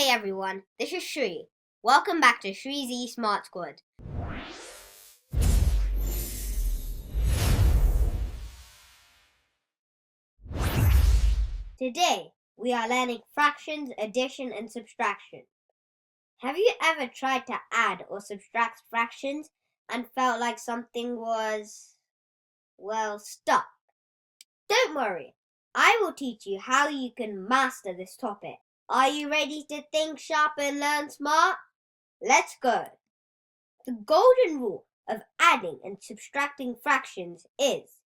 Hey everyone, this is Shri. Welcome back to Shree's Smart Squad. Today, we are learning fractions, addition and subtraction. Have you ever tried to add or subtract fractions and felt like something was, stuck? Don't worry, I will teach you how you can master this topic. Are you ready to think sharp and learn smart? Let's go! The golden rule of adding and subtracting fractions is,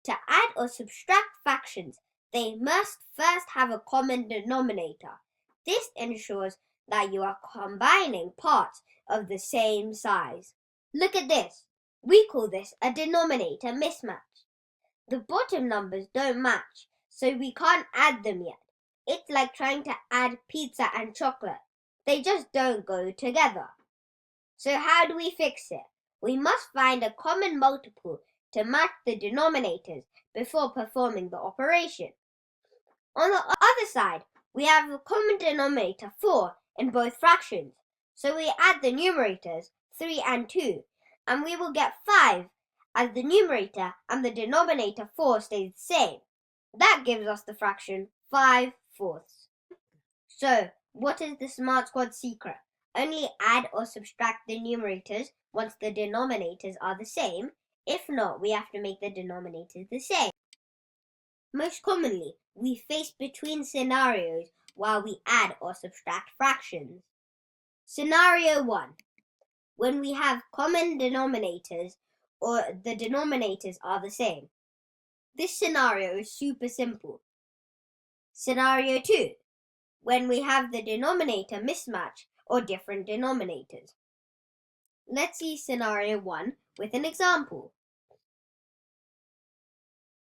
to add or subtract fractions, they must first have a common denominator. This ensures that you are combining parts of the same size. Look at this. We call this a denominator mismatch. The bottom numbers don't match, so we can't add them yet. It's like trying to add pizza and chocolate. They just don't go together. So how do we fix it? We must find a common multiple to match the denominators before performing the operation. On the other side, we have a common denominator 4 in both fractions. So we add the numerators 3 and 2, and we will get 5 as the numerator and the denominator 4 stays the same. That gives us the fraction 5/4. So, what is the Smart Squad secret? Only add or subtract the numerators once the denominators are the same. If not, we have to make the denominators the same. Most commonly, we face between scenarios while we add or subtract fractions. Scenario 1. When we have common denominators or the denominators are the same. This scenario is super simple. Scenario 2. When we have the denominator mismatch or different denominators. Let's see scenario 1 with an example.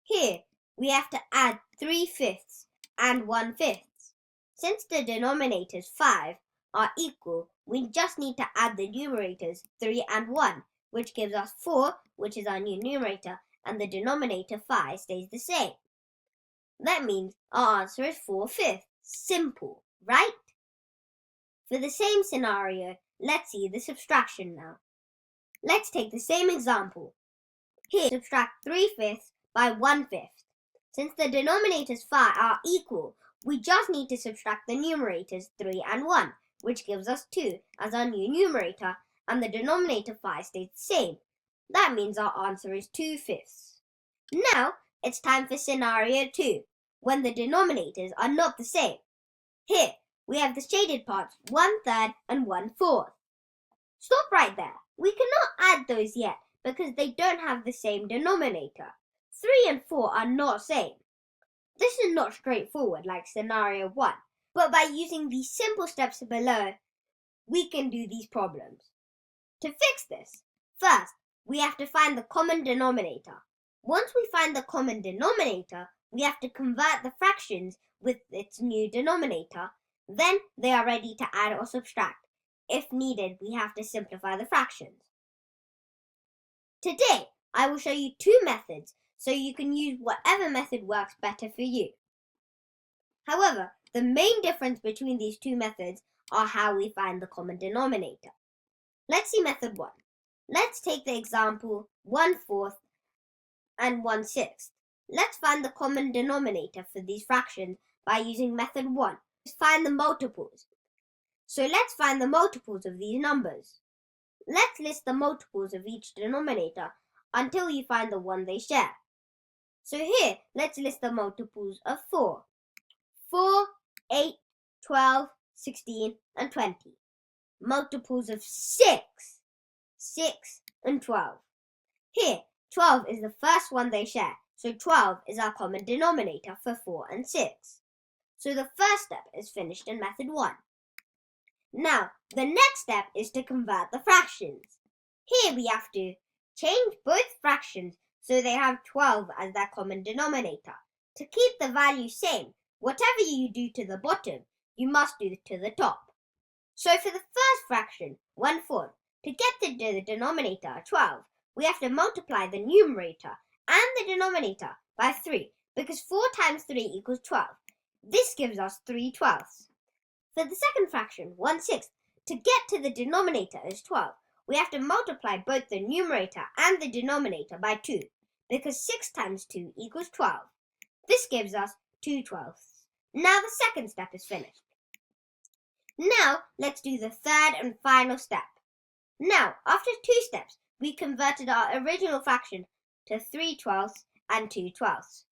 Here, we have to add 3/5 and 1/5. Since the denominators 5 are equal, we just need to add the numerators 3 and 1, which gives us 4, which is our new numerator, and the denominator 5 stays the same. That means our answer is 4/5. Simple, right? For the same scenario, let's see the subtraction now. Let's take the same example. Here, subtract 3/5 by 1/5. Since the denominators 5 are equal, we just need to subtract the numerators 3 and 1, which gives us 2 as our new numerator, and the denominator 5 stays the same. That means our answer is 2/5. Now, it's time for scenario 2, when the denominators are not the same. Here, we have the shaded parts 1/3 and 1/4. Stop right there. We cannot add those yet because they don't have the same denominator. 3 and 4 are not same. This is not straightforward like scenario 1, but by using these simple steps below, we can do these problems. To fix this, first, we have to find the common denominator. Once we find the common denominator, we have to convert the fractions with its new denominator. Then they are ready to add or subtract. If needed, we have to simplify the fractions. Today, I will show you 2 methods so you can use whatever method works better for you. However, the main difference between these 2 methods are how we find the common denominator. Let's see method 1. Let's take the example 1/4 and 1/6. Let's find the common denominator for these fractions by using method 1. Find the multiples. So let's find the multiples of these numbers. Let's list the multiples of each denominator until you find the one they share. So here, let's list the multiples of 4. 4, 8, 12, 16, and 20. Multiples of 6. 6 and 12. Here, 12 is the first one they share, so 12 is our common denominator for 4 and 6. So the first step is finished in method 1. Now, the next step is to convert the fractions. Here we have to change both fractions so they have 12 as their common denominator. To keep the value same, whatever you do to the bottom, you must do to the top. So for the first fraction, 1/4, to get the denominator 12, we have to multiply the numerator and the denominator by 3, because 4 times 3 equals 12. This gives us 3/12. For the second fraction, 1/6, to get to the denominator is 12, we have to multiply both the numerator and the denominator by 2, because 6 times 2 equals 12. This gives us 2/12. Now the second step is finished. Now let's do the third and final step. Now, after 2 steps, we converted our original fraction to 3/12 and 2/12.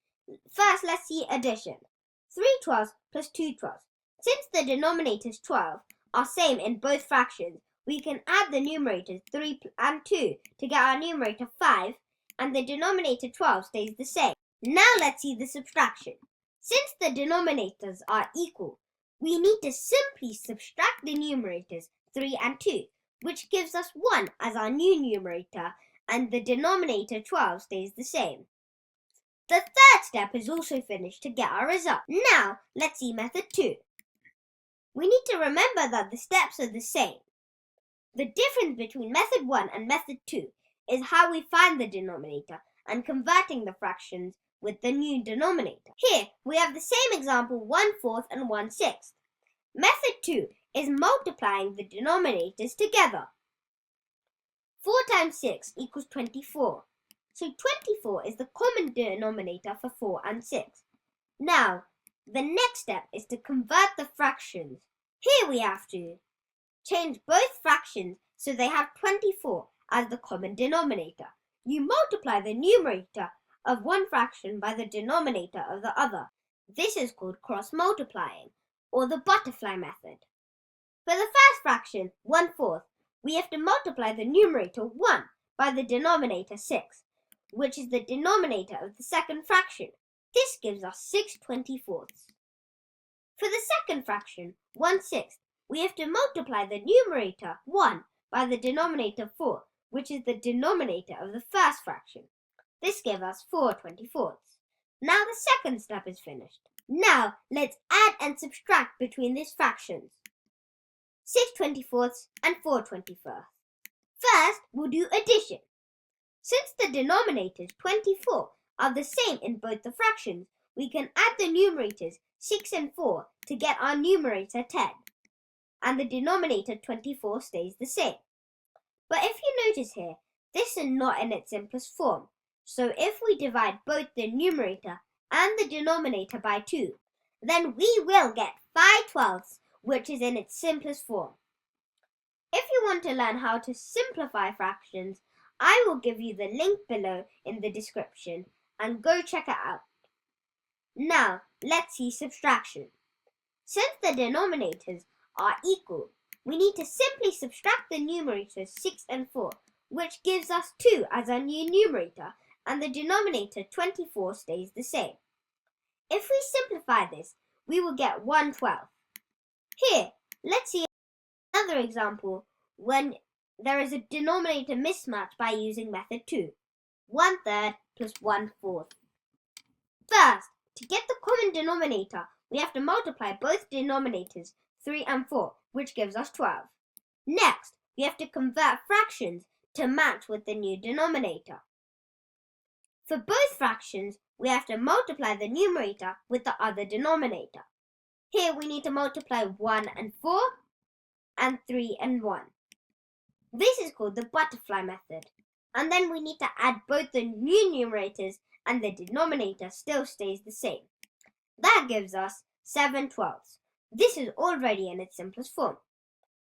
First, let's see addition. 3/12 plus 2/12. Since the denominators 12 are same in both fractions, we can add the numerators 3 and 2 to get our numerator 5, and the denominator 12 stays the same. Now let's see the subtraction. Since the denominators are equal, we need to simply subtract the numerators 3 and 2, which gives us 1 as our new numerator, and the denominator 12 stays the same. The third step is also finished to get our result. Now, let's see method 2. We need to remember that the steps are the same. The difference between method 1 and method 2 is how we find the denominator and converting the fractions with the new denominator. Here, we have the same example 1/4 and 1/6. Method 2 is multiplying the denominators together. 4 times 6 equals 24. So 24 is the common denominator for 4 and 6. Now, the next step is to convert the fractions. Here we have to change both fractions so they have 24 as the common denominator. You multiply the numerator of one fraction by the denominator of the other. This is called cross-multiplying, or the butterfly method. For the first fraction, 1/4, we have to multiply the numerator 1 by the denominator 6, which is the denominator of the second fraction. This gives us 6/24. For the second fraction, 1/6, we have to multiply the numerator 1 by the denominator 4, which is the denominator of the first fraction. This gives us 4/24. Now the second step is finished. Now let's add and subtract between these fractions. 6/24 and 4/24. First, we'll do addition. Since the denominators 24 are the same in both the fractions, we can add the numerators 6 and 4 to get our numerator 10, and the denominator 24 stays the same. But if you notice here, this is not in its simplest form, so if we divide both the numerator and the denominator by 2, then we will get 5/12, which is in its simplest form. If you want to learn how to simplify fractions, I will give you the link below in the description and go check it out. Now, let's see subtraction. Since the denominators are equal, we need to simply subtract the numerators 6 and 4, which gives us 2 as our new numerator, and the denominator 24 stays the same. If we simplify this, we will get 1/12. Here, let's see another example when there is a denominator mismatch by using method 2. 1/3 plus 1/4. First, to get the common denominator, we have to multiply both denominators 3 and 4, which gives us 12. Next, we have to convert fractions to match with the new denominator. For both fractions, we have to multiply the numerator with the other denominator. Here we need to multiply 1 and 4 and 3 and 1. This is called the butterfly method. And then we need to add both the new numerators and the denominator still stays the same. That gives us 7/12. This is already in its simplest form.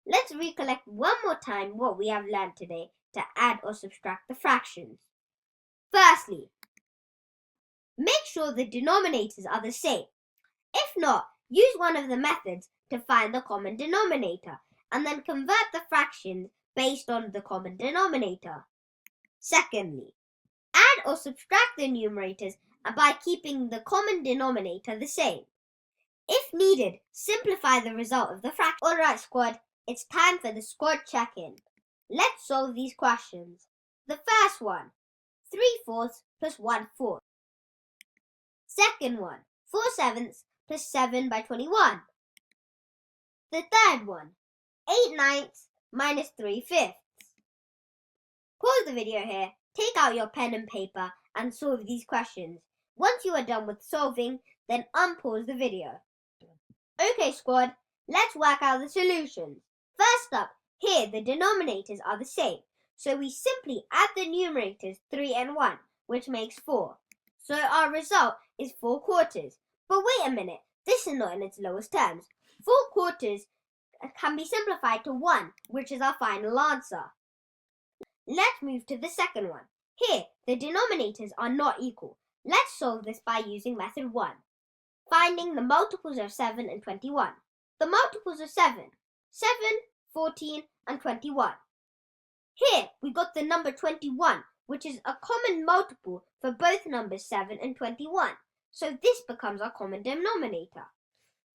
Let's recollect one more time what we have learned today to add or subtract the fractions. Firstly, make sure the denominators are the same. If not, use one of the methods to find the common denominator and then convert the fractions based on the common denominator. Secondly, add or subtract the numerators by keeping the common denominator the same. If needed, simplify the result of the fraction. Alright squad, it's time for the squad check-in. Let's solve these questions. The first one, 3/4 plus 1/4. Second one, 4/7 plus 7/21. The third one, 8/9 minus 3/5. Pause the video here, take out your pen and paper and solve these questions. Once you are done with solving, then unpause the video. Okay squad, Let's work out the solutions. First up, here the denominators are the same, so we simply add the numerators 3 and 1, which makes 4. So our result is 4 quarters. But wait a minute, this is not in its lowest terms. 4 quarters can be simplified to 1, which is our final answer. Let's move to the second one. Here, the denominators are not equal. Let's solve this by using method 1, finding the multiples of 7 and 21. The multiples of 7, 14 and 21. Here, we got the number 21, which is a common multiple for both numbers 7 and 21. So this becomes our common denominator.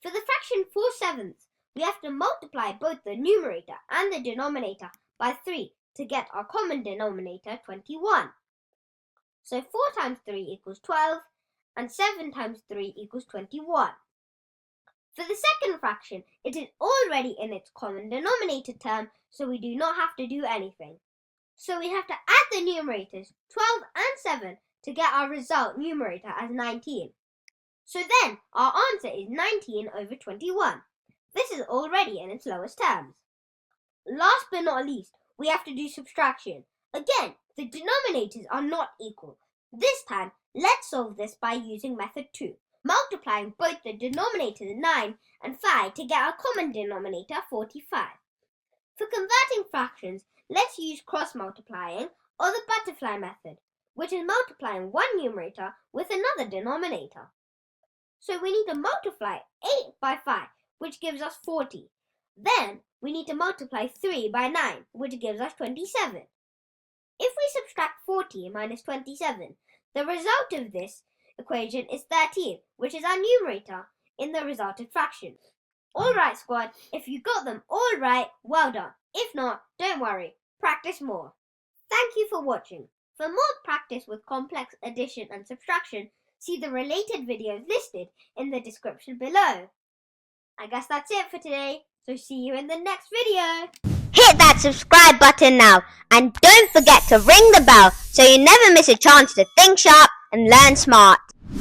For the fraction 4/7, we have to multiply both the numerator and the denominator by 3 to get our common denominator 21. So 4 times 3 equals 12 and 7 times 3 equals 21. For the second fraction, it is already in its common denominator term, so we do not have to do anything. So we have to add the numerators 12 and 7 to get our result numerator as 19. So then our answer is 19 over 21. This is already in its lowest terms. Last but not least, we have to do subtraction. Again, the denominators are not equal. This time, let's solve this by using method 2, multiplying both the denominators 9 and 5 to get our common denominator 45. For converting fractions, let's use cross-multiplying or the butterfly method, which is multiplying one numerator with another denominator. So we need to multiply 8 by 5, which gives us 40. Then we need to multiply 3 by 9, which gives us 27. If we subtract 40 minus 27, the result of this equation is 13, which is our numerator in the resulted fraction. Alright squad, if you got them all right, well done. If not, don't worry, practice more. Thank you for watching. For more practice with complex addition and subtraction, see the related videos listed in the description below. I guess that's it for today, so see you in the next video. Hit that subscribe button now, and don't forget to ring the bell so you never miss a chance to think sharp and learn smart.